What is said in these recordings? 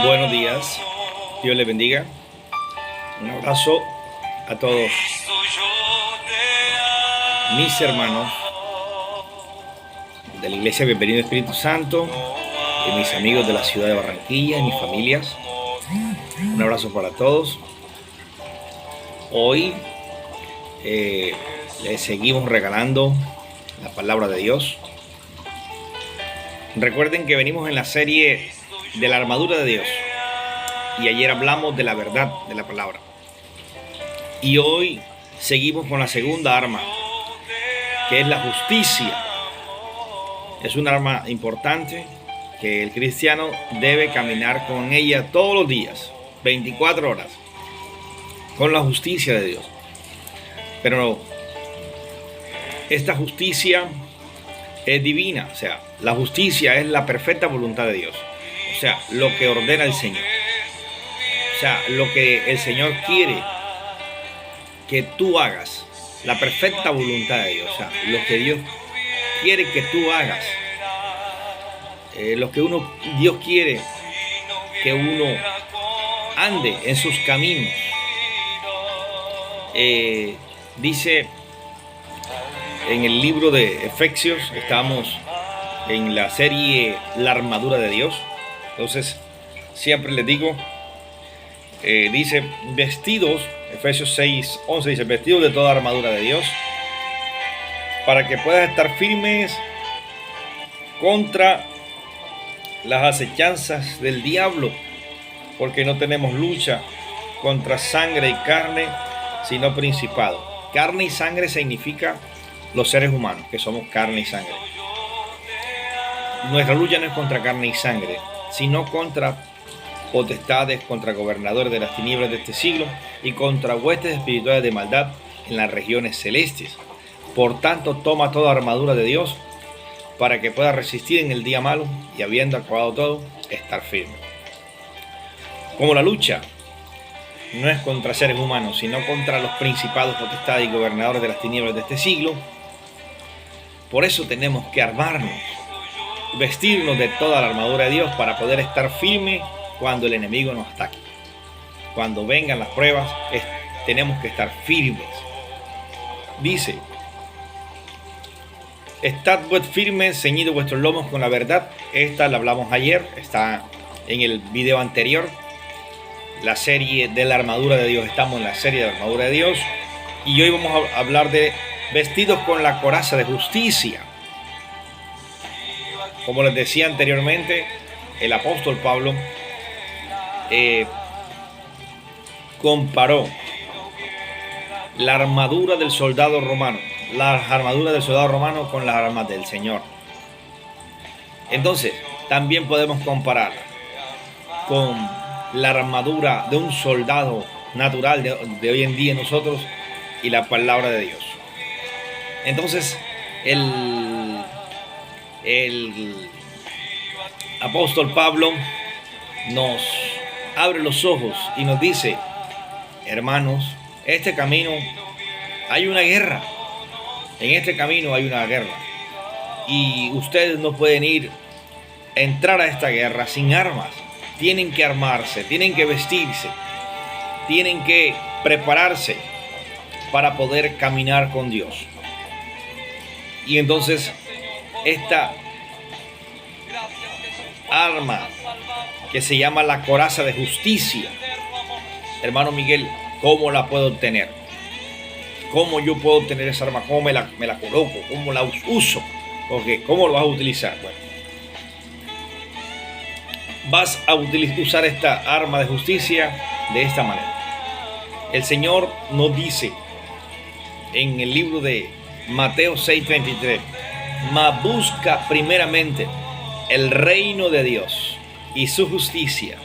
Buenos días, Dios les bendiga. Un abrazo a todos mis hermanos de la Iglesia Bienvenido Espíritu Santo, y mis amigos de la ciudad de Barranquilla y mis familias. Un abrazo para todos. Hoy les seguimos regalando la palabra de Dios. Recuerden que venimos en la serie de la armadura de Dios y ayer hablamos de la verdad de la palabra, y hoy seguimos con la segunda arma, que es la justicia. Es un arma importante que el cristiano debe caminar con ella todos los días, 24 horas, con la justicia de Dios. Pero esta justicia es divina, o sea, la justicia es la perfecta voluntad de Dios, o sea, lo que ordena el Señor, o sea, lo que el Señor quiere que tú hagas, la perfecta voluntad de Dios, o sea, lo que Dios quiere que tú hagas, lo que Dios quiere que uno ande en sus caminos. Dice en el libro de Efesios, estamos en la serie La armadura de Dios. Entonces siempre les digo, dice vestidos, Efesios 6:11 dice vestidos de toda armadura de Dios, para que puedas estar firmes contra las acechanzas del diablo, porque no tenemos lucha contra sangre y carne, sino principado. Carne y sangre significa los seres humanos, que somos carne y sangre. Nuestra lucha no es contra carne y sangre, sino contra potestades, contra gobernadores de las tinieblas de este siglo y contra huestes espirituales de maldad en las regiones celestes. Por tanto, toma toda armadura de Dios para que pueda resistir en el día malo y, habiendo acabado todo, estar firme. Como la lucha no es contra seres humanos, sino contra los principados, potestades y gobernadores de las tinieblas de este siglo, por eso tenemos que armarnos, vestirnos de toda la armadura de Dios para poder estar firme cuando el enemigo nos ataque. Cuando vengan las pruebas, tenemos que estar firmes. Dice: estad pues firmes, ceñidos vuestros lomos con la verdad. Esta la hablamos ayer, está en el video anterior. La serie de la armadura de Dios, estamos en la serie de la armadura de Dios, y hoy vamos a hablar de vestidos con la coraza de justicia. Como les decía anteriormente, el apóstol Pablo comparó la armadura del soldado romano, las armaduras del soldado romano con las armas del Señor. Entonces, también podemos comparar con la armadura de un soldado natural de hoy en día nosotros y la palabra de Dios. Entonces, el apóstol Pablo nos abre los ojos y nos dice: hermanos, este camino hay una guerra. En este camino hay una guerra. Y ustedes no pueden entrar a esta guerra sin armas. Tienen que armarse, tienen que vestirse, tienen que prepararse para poder caminar con Dios. Y entonces, esta arma que se llama la coraza de justicia, hermano Miguel, ¿cómo la puedo obtener? ¿Cómo yo puedo obtener esa arma? ¿Cómo me la coloco? ¿Cómo la uso? Okay, ¿cómo lo vas a utilizar? Bueno, vas a usar esta arma de justicia de esta manera. El Señor nos dice en el libro de Mateo 6:33: mas busca primeramente el reino de Dios y su justicia,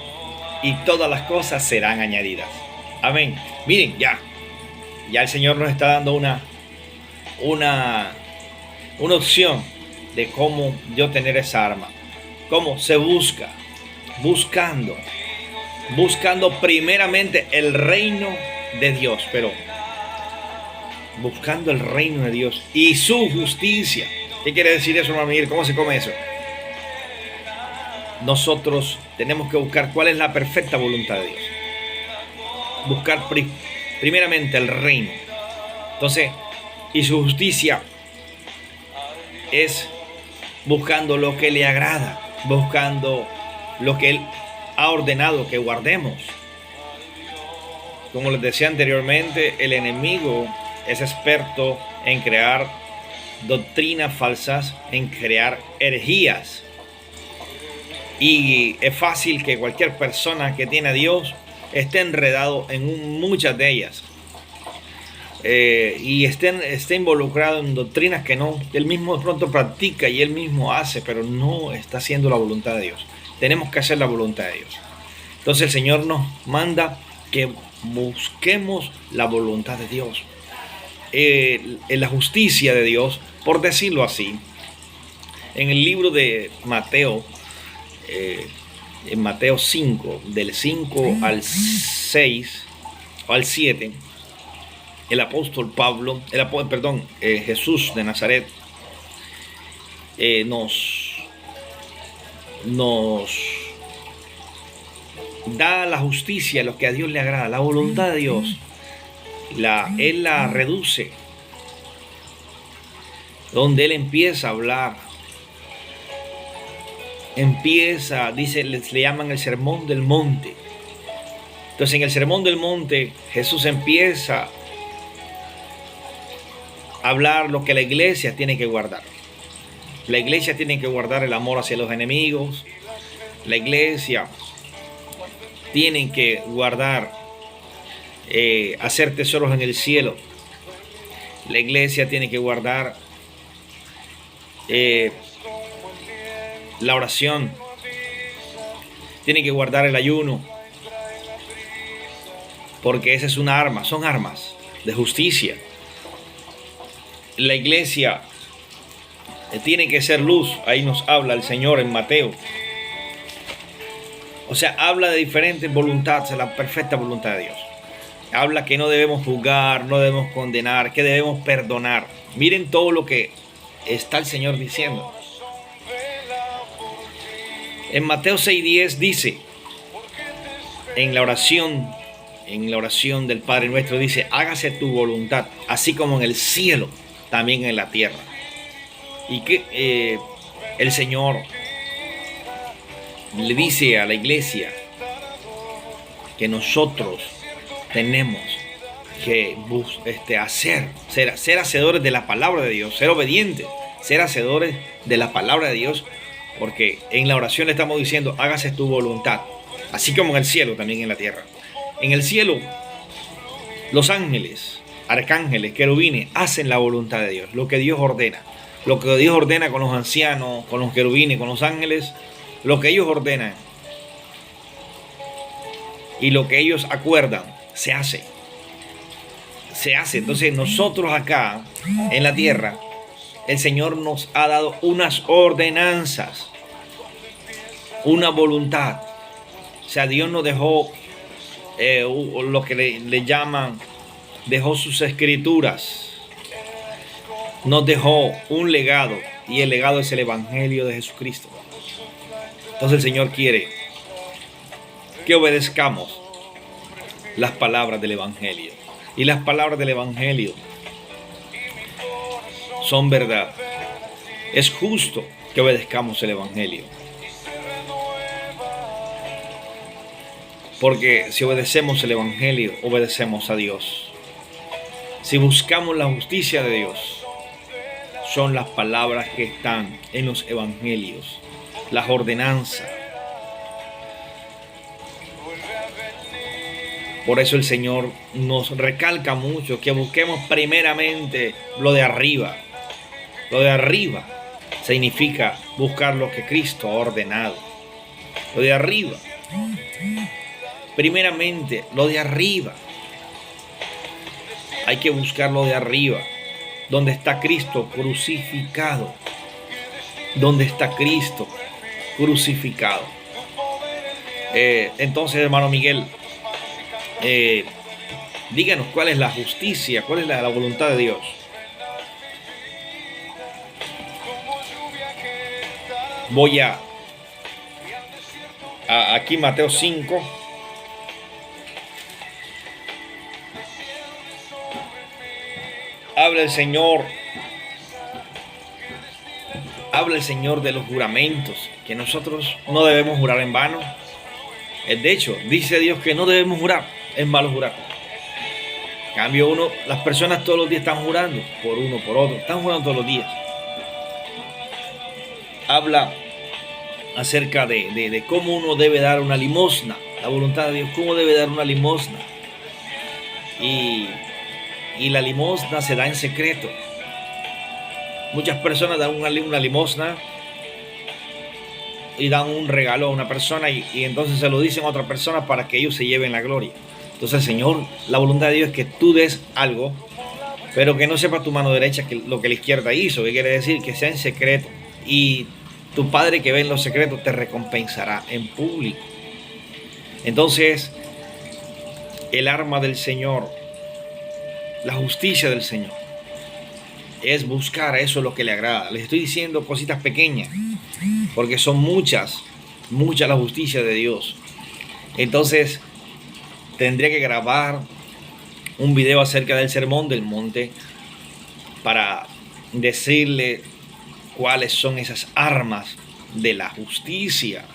y todas las cosas serán añadidas. Amén. Miren, ya el Señor nos está dando una opción de cómo yo tener esa arma. ¿Cómo? Se busca, buscando primeramente el reino de Dios, pero buscando el reino de Dios y su justicia. ¿Qué quiere decir eso, hermano Miguel? ¿Cómo se come eso? nosotros tenemos que buscar cuál es la perfecta voluntad de Dios. Buscar primeramente el reino. Entonces, y su justicia es buscando lo que le agrada, buscando lo que Él ha ordenado que guardemos. Como les decía anteriormente, el enemigo es experto en crear doctrinas falsas, en crear herejías. Y es fácil que cualquier persona que tiene a Dios esté enredado en muchas de ellas. Y esté involucrado en doctrinas que él mismo de pronto practica y él mismo hace, pero no está haciendo la voluntad de Dios. Tenemos que hacer la voluntad de Dios. Entonces el Señor nos manda que busquemos la voluntad de Dios, en la justicia de Dios, por decirlo así. En el libro de Mateo, en Mateo 5, del 5 al 6 o al 7, el apóstol Pablo, Jesús de Nazaret, nos da la justicia, lo que a Dios le agrada, la voluntad de Dios. Él la reduce, donde Él empieza a hablar. Dice, le llaman el Sermón del Monte. Entonces, en el Sermón del Monte, Jesús empieza a hablar lo que la iglesia tiene que guardar. La iglesia tiene que guardar el amor hacia los enemigos. La iglesia tiene que guardar, hacer tesoros en el cielo. La iglesia tiene que guardar la oración. Tiene que guardar el ayuno. Porque esa es una arma, son armas de justicia. La iglesia tiene que ser luz. Ahí nos habla el Señor en Mateo. O sea, habla de diferentes voluntades, la perfecta voluntad de Dios. Habla que no debemos juzgar, no debemos condenar, que debemos perdonar. Miren todo lo que está el Señor diciendo. En Mateo 6:10 dice, en la oración del Padre Nuestro, dice, hágase tu voluntad, así como en el cielo, también en la tierra. Y que el Señor le dice a la iglesia que nosotros tenemos que ser hacedores de la palabra de Dios, ser obedientes, ser hacedores de la palabra de Dios, porque en la oración le estamos diciendo, hágase tu voluntad, así como en el cielo, también en la tierra. En el cielo, los ángeles, arcángeles, querubines, hacen la voluntad de Dios, lo que Dios ordena. Lo que Dios ordena con los ancianos, con los querubines, con los ángeles, lo que ellos ordenan y lo que ellos acuerdan, se hace. Se hace. Entonces nosotros acá, en la tierra, el Señor nos ha dado unas ordenanzas, una voluntad. O sea, Dios nos dejó lo que le llaman, dejó sus escrituras. Nos dejó un legado, y el legado es el Evangelio de Jesucristo. Entonces el Señor quiere que obedezcamos las palabras del Evangelio. Y las palabras del Evangelio son verdad. Es justo que obedezcamos el Evangelio. Porque si obedecemos el Evangelio, obedecemos a Dios. Si buscamos la justicia de Dios, son las palabras que están en los evangelios, las ordenanzas. Por eso el Señor nos recalca mucho que busquemos primeramente lo de arriba. Lo de arriba significa buscar lo que Cristo ha ordenado. Lo de arriba. Primeramente, lo de arriba. Hay que buscar lo de arriba. Donde está Cristo crucificado. Donde está Cristo crucificado. Entonces, hermano Miguel, díganos cuál es la justicia, cuál es la voluntad de Dios. Voy a aquí Mateo 5. Habla el Señor de los juramentos, que nosotros no debemos jurar en vano. De hecho, dice Dios que no debemos jurar, es malo jurar. En cambio, las personas todos los días están jurando por uno, por otro, están jurando todos los días. Habla acerca de cómo uno debe dar una limosna, la voluntad de Dios, cómo debe dar una limosna. Y la limosna se da en secreto. Muchas personas dan una limosna y dan un regalo a una persona y entonces se lo dicen a otra persona para que ellos se lleven la gloria. Entonces, Señor, la voluntad de Dios es que tú des algo, pero que no sepa tu mano derecha lo que la izquierda hizo. ¿Qué quiere decir? Que sea en secreto. Y tu Padre que ve en los secretos te recompensará en público. Entonces, el arma del Señor, la justicia del Señor, es buscar eso lo que le agrada. Les estoy diciendo cositas pequeñas, porque son muchas la justicia de Dios. Entonces, tendría que grabar un video acerca del Sermón del Monte para decirle cuáles son esas armas de la justicia.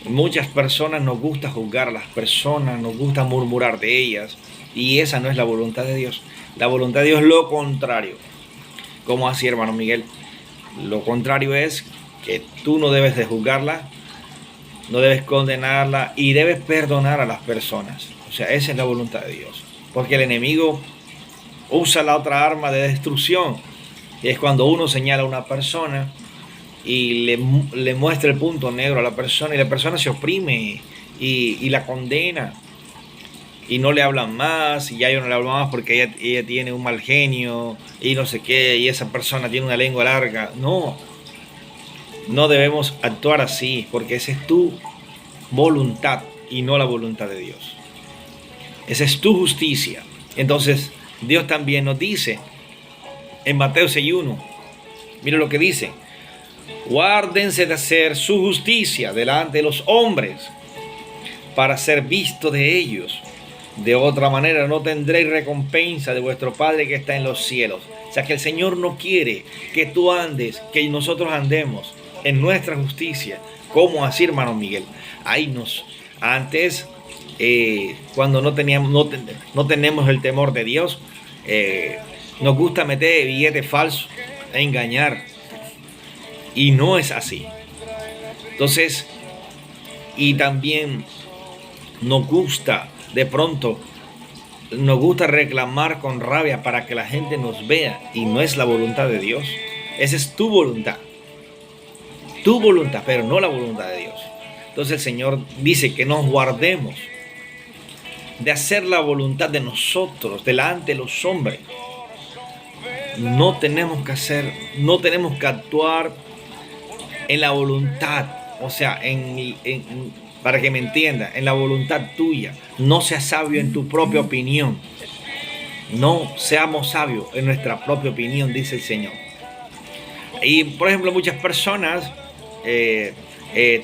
Muchas personas nos gusta juzgar a las personas, nos gusta murmurar de ellas, y esa no es la voluntad de Dios. La voluntad de Dios es lo contrario. ¿Cómo así, hermano Miguel? Lo contrario es que tú no debes de juzgarla, no debes condenarla y debes perdonar a las personas. O sea, esa es la voluntad de Dios. Porque el enemigo usa la otra arma de destrucción, y es cuando uno señala a una persona y le muestra el punto negro a la persona, y la persona se oprime y la condena. Y no le hablan más, y ya yo no le hablo más porque ella tiene un mal genio y no sé qué, y esa persona tiene una lengua larga. No debemos actuar así, porque esa es tu voluntad y no la voluntad de Dios. Esa es tu justicia. Entonces, Dios también nos dice en Mateo 6:1, mira lo que dice: guárdense de hacer su justicia delante de los hombres para ser visto de ellos. De otra manera no tendréis recompensa de vuestro Padre que está en los cielos. O sea que el Señor no quiere que tú andes, que nosotros andemos en nuestra justicia. ¿Cómo así, hermano Miguel? Antes, cuando no tenemos el temor de Dios, nos gusta meter billetes falsos, engañar. Y no es así. Entonces, y también nos gusta reclamar con rabia para que la gente nos vea, y no es la voluntad de Dios. Esa es tu voluntad, pero no la voluntad de Dios. Entonces el Señor dice que nos guardemos de hacer la voluntad de nosotros delante de los hombres. No tenemos que actuar en la voluntad, o sea, para que me entienda, en la voluntad tuya. No seas sabio en tu propia opinión. No seamos sabios en nuestra propia opinión, dice el Señor. Y por ejemplo, muchas personas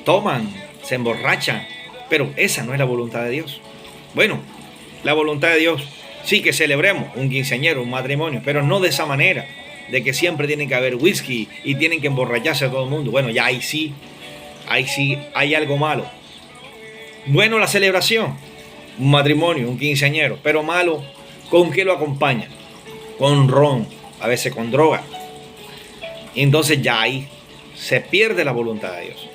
toman, se emborrachan, pero esa no es la voluntad de Dios. Bueno, la voluntad de Dios, sí, que celebremos un quinceañero, un matrimonio, pero no de esa manera, de que siempre tiene que haber whisky y tienen que emborracharse a todo el mundo. Bueno, ya ahí sí hay algo malo. Bueno, la celebración, un matrimonio, un quinceañero, pero malo, ¿con qué lo acompaña? Con ron, a veces con droga. Entonces ya ahí se pierde la voluntad de Dios.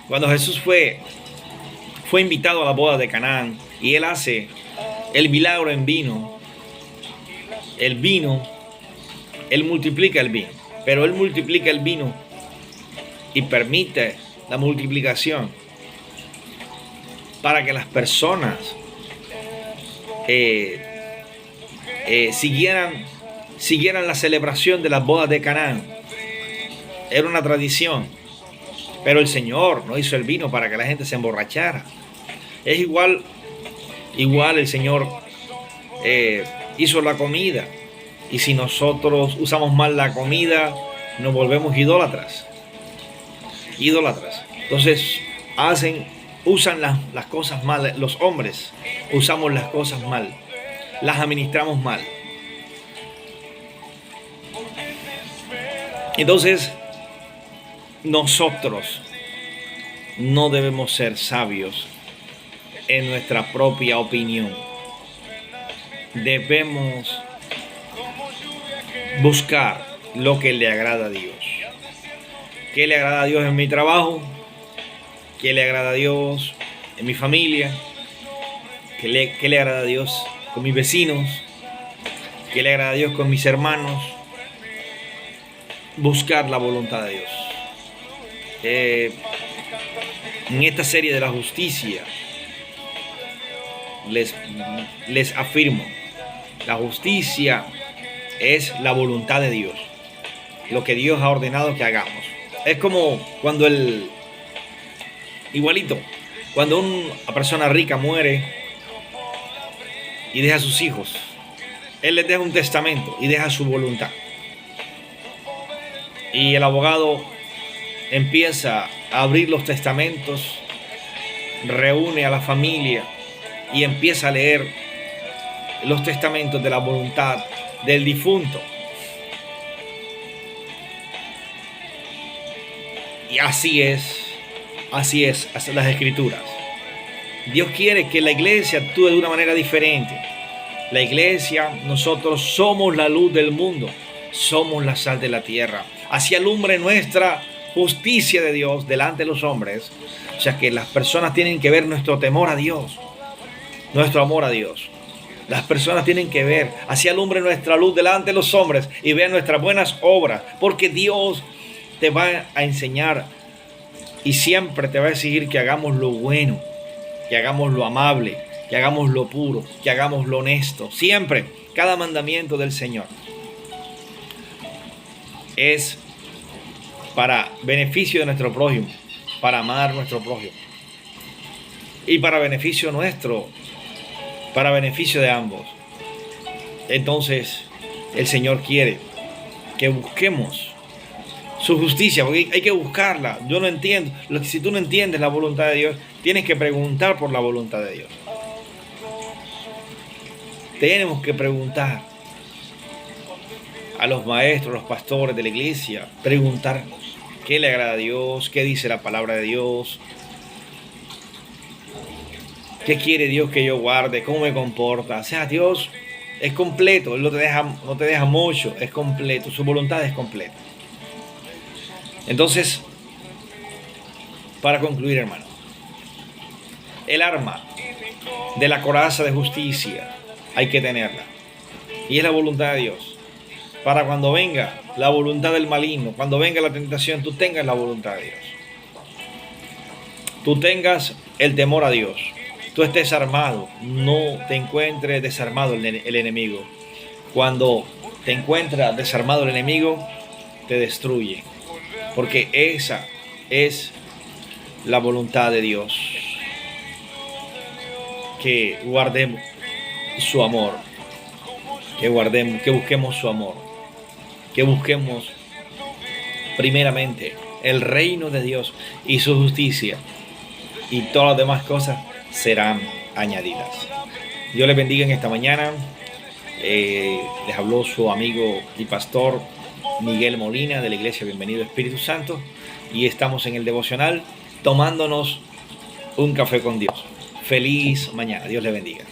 Cuando Jesús fue invitado a la boda de Canaán y él hace el milagro en vino, él multiplica el vino, pero él multiplica el vino y permite la multiplicación para que las personas siguieran la celebración de las bodas de Canaán. Era una tradición, pero el Señor no hizo el vino para que la gente se emborrachara. Es igual el Señor hizo la comida, y si nosotros usamos mal la comida, nos volvemos idólatras. Entonces, usan las cosas mal. Los hombres usamos las cosas mal, las administramos mal. Entonces, nosotros no debemos ser sabios en nuestra propia opinión. Debemos buscar lo que le agrada a Dios. ¿Qué le agrada a Dios en mi trabajo? ¿Qué le agrada a Dios en mi familia? ¿Qué le agrada a Dios con mis vecinos? ¿Qué le agrada a Dios con mis hermanos? Buscar la voluntad de Dios. En esta serie de la justicia les afirmo, la justicia es la voluntad de Dios, lo que Dios ha ordenado que hagamos. Es como cuando cuando una persona rica muere y deja a sus hijos, él les deja un testamento y deja su voluntad. Y el abogado empieza a abrir los testamentos, reúne a la familia y empieza a leer los testamentos de la voluntad del difunto. Y así es las escrituras. Dios quiere que la iglesia actúe de una manera diferente. La iglesia, nosotros somos la luz del mundo, somos la sal de la tierra. Así alumbre nuestra justicia de Dios delante de los hombres. O sea que las personas tienen que ver nuestro temor a Dios, nuestro amor a Dios. Las personas tienen que ver, así alumbre nuestra luz delante de los hombres y vean nuestras buenas obras, porque Dios te va a enseñar y siempre te va a exigir que hagamos lo bueno, que hagamos lo amable, que hagamos lo puro, que hagamos lo honesto. Siempre, cada mandamiento del Señor es para beneficio de nuestro prójimo, para amar a nuestro prójimo y para beneficio nuestro, para beneficio de ambos. Entonces, el Señor quiere que busquemos su justicia, porque hay que buscarla. Yo no entiendo. Si tú no entiendes la voluntad de Dios, tienes que preguntar por la voluntad de Dios. Tenemos que preguntar a los maestros, los pastores de la iglesia, preguntar qué le agrada a Dios, qué dice la palabra de Dios, qué quiere Dios que yo guarde, cómo me comporta. O sea, Dios es completo, Él no te deja mucho, es completo, su voluntad es completa. Entonces, para concluir, hermano, el arma de la coraza de justicia hay que tenerla, y es la voluntad de Dios. Para cuando venga la voluntad del maligno, cuando venga la tentación, tú tengas la voluntad de Dios. Tú tengas el temor a Dios. Tú estés armado, no te encuentres desarmado el enemigo. Cuando te encuentra desarmado el enemigo, te destruye. Porque esa es la voluntad de Dios. Que guardemos su amor. Que busquemos su amor. Que busquemos primeramente el reino de Dios y su justicia. Y todas las demás cosas serán añadidas. Dios les bendiga en esta mañana. Les habló su amigo y pastor Miguel Molina de la iglesia Bienvenido Espíritu Santo, y estamos en el devocional tomándonos un café con Dios. Feliz mañana. Dios les bendiga.